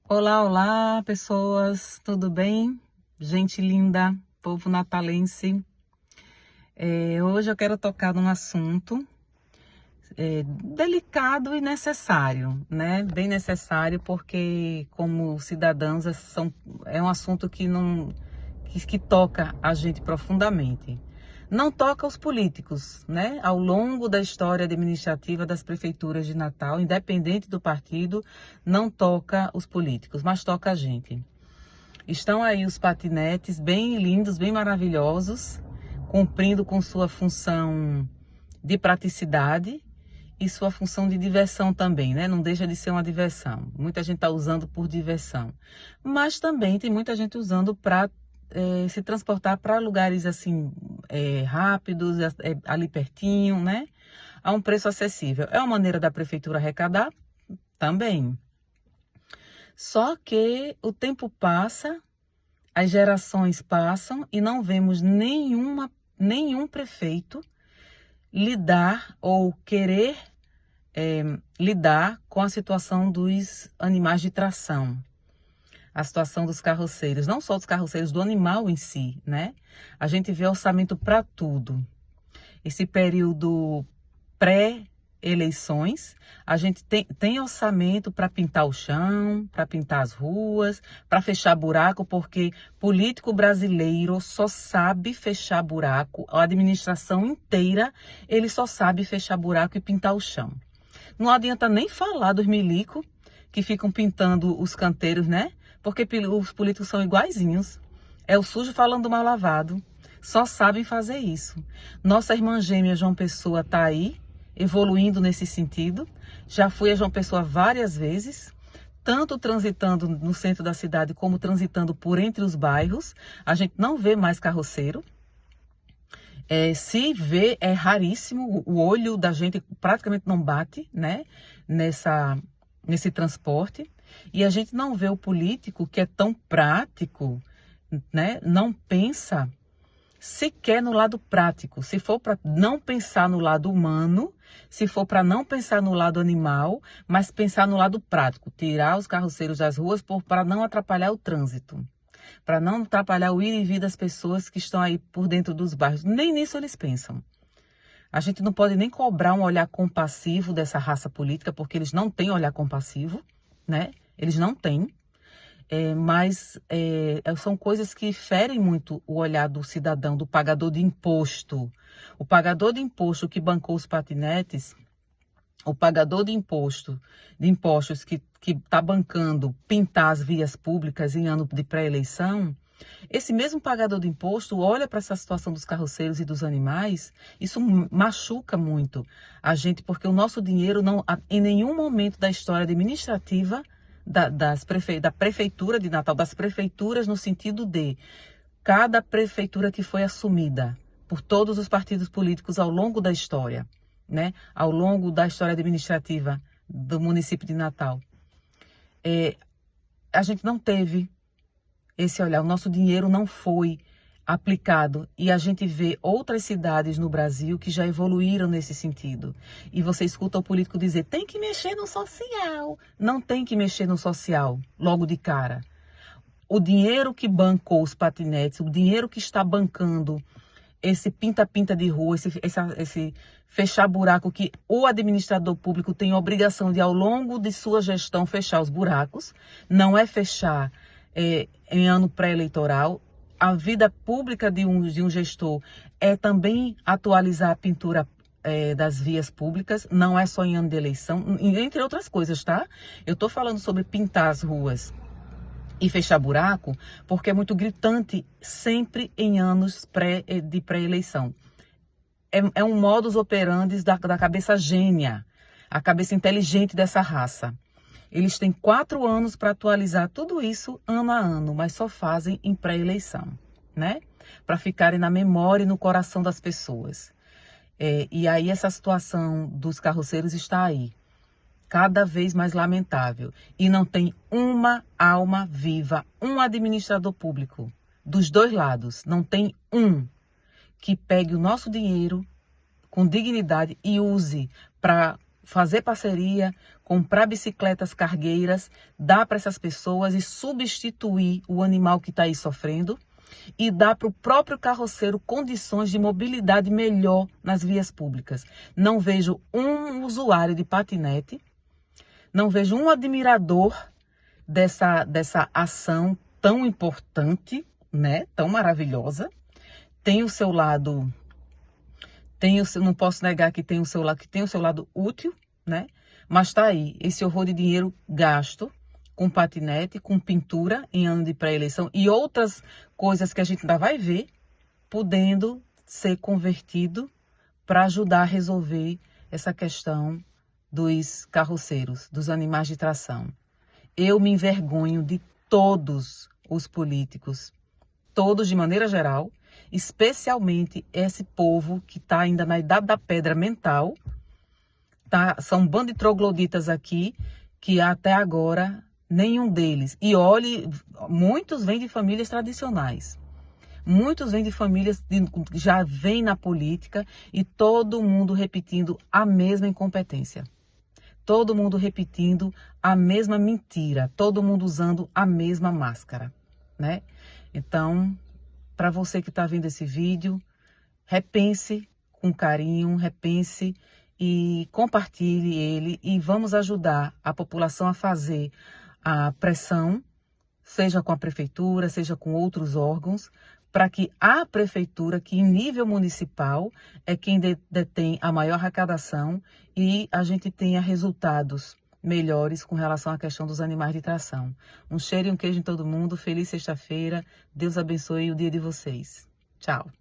Olá, olá, pessoas, tudo bem? Gente linda, povo natalense. Hoje eu quero tocar num assunto delicado e necessário, né? Bem necessário porque, como cidadãos, é um assunto que toca a gente profundamente. Não toca os políticos, né? Ao longo da história administrativa das prefeituras de Natal, independente do partido, não toca os políticos, mas toca a gente. Estão aí os patinetes bem lindos, bem maravilhosos, cumprindo com sua função de praticidade e sua função de diversão também, né? Não deixa de ser uma diversão. Muita gente está usando por diversão, mas também tem muita gente usando para se transportar para lugares assim rápidos, ali pertinho, né? A um preço acessível. É uma maneira da prefeitura arrecadar também. Só que o tempo passa, as gerações passam e não vemos nenhum prefeito lidar ou querer lidar com a situação dos animais de tração, a situação dos carroceiros, não só dos carroceiros, do animal em si, né? A gente vê orçamento para tudo. Esse período pré-eleições, a gente tem orçamento para pintar o chão, para pintar as ruas, para fechar buraco, porque político brasileiro só sabe fechar buraco, a administração inteira, ele só sabe fechar buraco e pintar o chão. Não adianta nem falar dos milicos que ficam pintando os canteiros, né? Porque os políticos são iguaizinhos. É o sujo falando mal lavado. Só sabem fazer isso. Nossa irmã gêmea João Pessoa está aí, evoluindo nesse sentido. Já fui a João Pessoa várias vezes, tanto transitando no centro da cidade como transitando por entre os bairros. A gente não vê mais carroceiro. Se vê, é raríssimo. O olho da gente praticamente não bate, né? Nesse transporte. E a gente não vê o político que é tão prático, né? Não pensa sequer no lado prático. Se for para não pensar no lado humano, se for para não pensar no lado animal, mas pensar no lado prático, tirar os carroceiros das ruas para não atrapalhar o trânsito, para não atrapalhar o ir e vir das pessoas que estão aí por dentro dos bairros. Nem nisso eles pensam. A gente não pode nem cobrar um olhar compassivo dessa raça política, porque eles não têm olhar compassivo, né? Eles não têm. Mas são coisas que ferem muito o olhar do cidadão, do pagador de imposto. O pagador de imposto que bancou os patinetes, o pagador de impostos que está bancando pintar as vias públicas em ano de pré-eleição, esse mesmo pagador de imposto olha para essa situação dos carroceiros e dos animais, isso machuca muito a gente, porque o nosso dinheiro não, em nenhum momento da história administrativa da prefeitura de Natal, das prefeituras no sentido de cada prefeitura que foi assumida por todos os partidos políticos ao longo da história, né? Ao longo da história administrativa do município de Natal. A gente não teve esse olhar, o nosso dinheiro não foi aplicado e a gente vê outras cidades no Brasil que já evoluíram nesse sentido. E você escuta o político dizer, tem que mexer no social. Não tem que mexer no social, logo de cara. O dinheiro que bancou os patinetes, o dinheiro que está bancando esse pinta-pinta de rua, esse fechar buraco que o administrador público tem a obrigação de, ao longo de sua gestão, fechar os buracos. Não é fechar em ano pré-eleitoral. A vida pública de um gestor é também atualizar a pintura das vias públicas, não é só em ano de eleição, entre outras coisas, tá? Eu estou falando sobre pintar as ruas e fechar buraco, porque é muito gritante sempre em anos de pré-eleição. É um modus operandi da cabeça gênia, a cabeça inteligente dessa raça. Eles têm 4 anos para atualizar tudo isso ano a ano, mas só fazem em pré-eleição, né? Para ficarem na memória e no coração das pessoas. E aí essa situação dos carroceiros está aí, cada vez mais lamentável. E não tem uma alma viva, um administrador público, dos dois lados, não tem um que pegue o nosso dinheiro com dignidade e use para fazer parceria, comprar bicicletas cargueiras, dar para essas pessoas e substituir o animal que está aí sofrendo e dar para o próprio carroceiro condições de mobilidade melhor nas vias públicas. Não vejo um usuário de patinete, não vejo um admirador dessa ação tão importante, né? Tão maravilhosa. Tem o seu lado, não posso negar que tem o seu lado útil, né? Mas tá aí, esse horror de dinheiro gasto com patinete, com pintura em ano de pré-eleição e outras coisas que a gente ainda vai ver, podendo ser convertido para ajudar a resolver essa questão dos carroceiros, dos animais de tração. Eu me envergonho de todos os políticos, todos de maneira geral, especialmente esse povo que está ainda na idade da pedra mental, tá? São um bando de trogloditas aqui que até agora nenhum deles. E olhe, muitos vêm de famílias tradicionais. Muitos vêm de famílias que já vêm na política e todo mundo repetindo a mesma incompetência. Todo mundo repetindo a mesma mentira. Todo mundo usando a mesma máscara, né? Então, para você que está vendo esse vídeo, repense com carinho, repense e compartilhe ele e vamos ajudar a população a fazer a pressão, seja com a prefeitura, seja com outros órgãos, para que a prefeitura, que em nível municipal é quem detém a maior arrecadação e a gente tenha resultados melhores com relação à questão dos animais de tração. Um cheiro e um queijo em todo mundo, feliz sexta-feira, Deus abençoe o dia de vocês. Tchau.